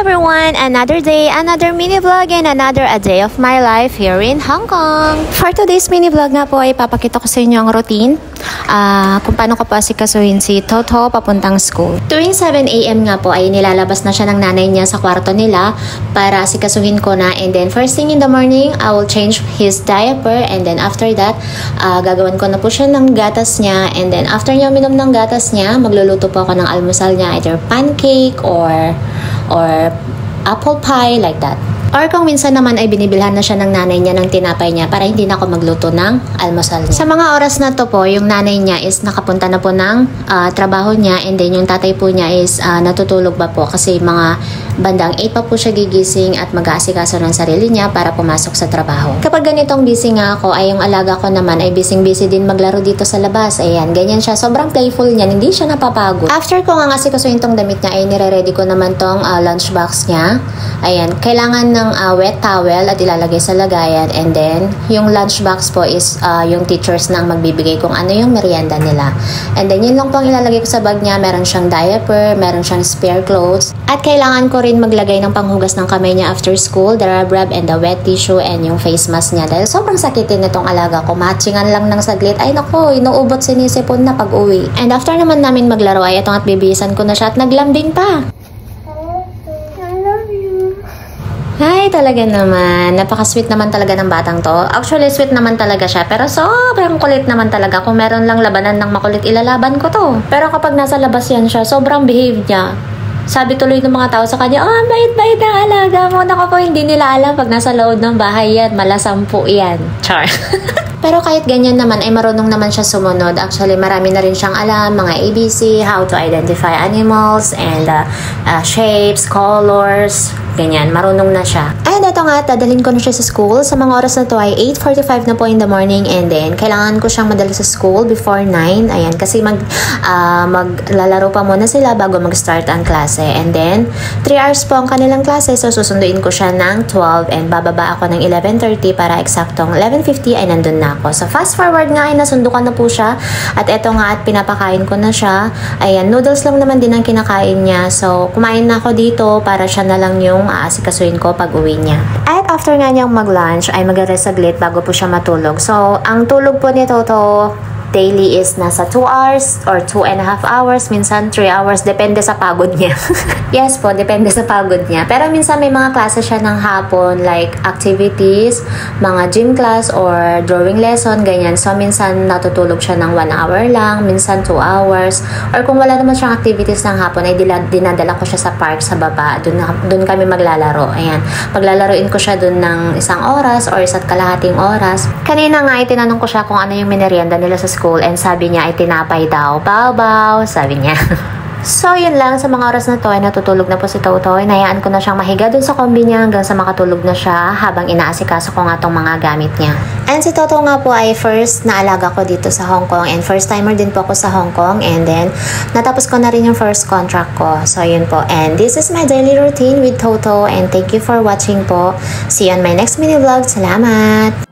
everyone! Another day, another mini vlog, and another a day of my life here in Hong Kong. For today's mini vlog nga po ay papakita ko sa inyo ang routine kung paano ko po asikasuhin si Toto papuntang school. Tuwing 7 AM nga po ay nilalabas na siya ng nanay niya sa kwarto nila para asikasuhin ko na, and then first thing in the morning, I will change his diaper, and then after that, gagawin ko na po siya ng gatas niya, and then after niya uminom ng gatas niya, magluluto po ako ng almusal niya, either pancake or apple pie, like that. Or kung minsan naman ay binibilhan na siya ng nanay niya ng tinapay niya para hindi na ako magluto ng almusal niya. Sa mga oras na to po, yung nanay niya is nakapunta na po ng trabaho niya, and then yung tatay po niya is natutulog pa po kasi mga bandang 8 pa po siya gigising at mag-aasikaso ng sarili niya para pumasok sa trabaho. Kapag ganitong busy nga ako, ay yung alaga ko naman ay busy din maglaro dito sa labas. Ayan, ganyan siya. Sobrang playful niya, hindi siya napapagod. After ko nga asikasuhin tong damit niya, ay nire-ready ko naman tong lunchbox niya. Ayan, kailangan ng wet towel at ilalagay sa lagayan, and then yung lunchbox po is yung teachers nang magbibigay kung ano yung merienda nila. And then yun lang po ang ilalagay ko sa bag niya. Meron siyang diaper, meron siyang spare clothes, at kailangan ko rin maglagay ng panghugas ng kamay niya after school, the rub and the wet tissue, and yung face mask niya dahil sobrang sakitin nitong alaga ko. Matchingan lang ng saglit, ay nako, inuubot sinisipon na pag uwi. And after naman namin maglaro ay itong at bibisan ko na siya at naglambing pa. Ay, talaga naman. Napaka-sweet naman talaga ng batang to. Actually, sweet naman talaga siya. Pero sobrang kulit naman talaga. Kung meron lang labanan ng makulit, ilalaban ko to. Pero kapag nasa labas yan siya, sobrang behave niya. Sabi tuloy ng mga tao sa kanya, ang bait-bait na alaga mo. Naku po, hindi nila alam pag nasa loob ng bahay yan. Malasampu yan. Char. Pero kahit ganyan naman, ay marunong naman siya sumunod. Actually, marami na rin siyang alam. Mga ABC, how to identify animals, and shapes, colors, ganyan. Marunong na siya. And ito nga, dadalhin ko na siya sa school. Sa mga oras na to ay 8:45 na po in the morning, and then kailangan ko siyang madala sa school before 9. Ayan, kasi maglalaro pa muna sila bago mag-start ang klase. And then 3 hours po ang kanilang klase, so susunduin ko siya ng 12, and bababa ako ng 11:30 para eksaktong 11:50 ay nandun na ako. So fast forward nga ay nasundukan na po siya, at eto nga at pinapakain ko na siya. Ayan, noodles lang naman din ang kinakain niya. So kumain na ako dito para siya na lang yung aasikasuhin ko pag uwi niya. At after nga niyang mag-lunch ay mag-rest saglit bago po siya matulog. So ang tulog po ni Toto daily is nasa 2 hours or 2.5 hours, minsan 3 hours, depende sa pagod niya. Yes po, depende sa pagod niya. Pero minsan may mga klase siya ng hapon, like activities, mga gym class or drawing lesson, ganyan. So minsan natutulog siya ng 1 hour lang, minsan 2 hours. Or kung wala naman siyang activities ng hapon, ay dinadala ko siya sa park sa baba. Doon kami maglalaro. Ayan. Paglalaroin ko siya doon ng 1 oras or 1.5 oras. Kanina nga ay tinanong ko siya kung ano yung merienda nila sa school, and sabi niya ay tinapay daw. Baw, sabi niya. So, yun lang. Sa mga oras na to ay natutulog na po si Toto. Inayaan ko na siyang mahiga dun sa kombi niya hanggang sa makatulog na siya habang inaasikaso ko nga tong mga gamit niya. And si Toto nga po ay first na alaga ko dito sa Hong Kong, and first timer din po ako sa Hong Kong, and then natapos ko na rin yung first contract ko. So, yun po. And this is my daily routine with Toto, and thank you for watching po. See you on my next mini vlog. Salamat!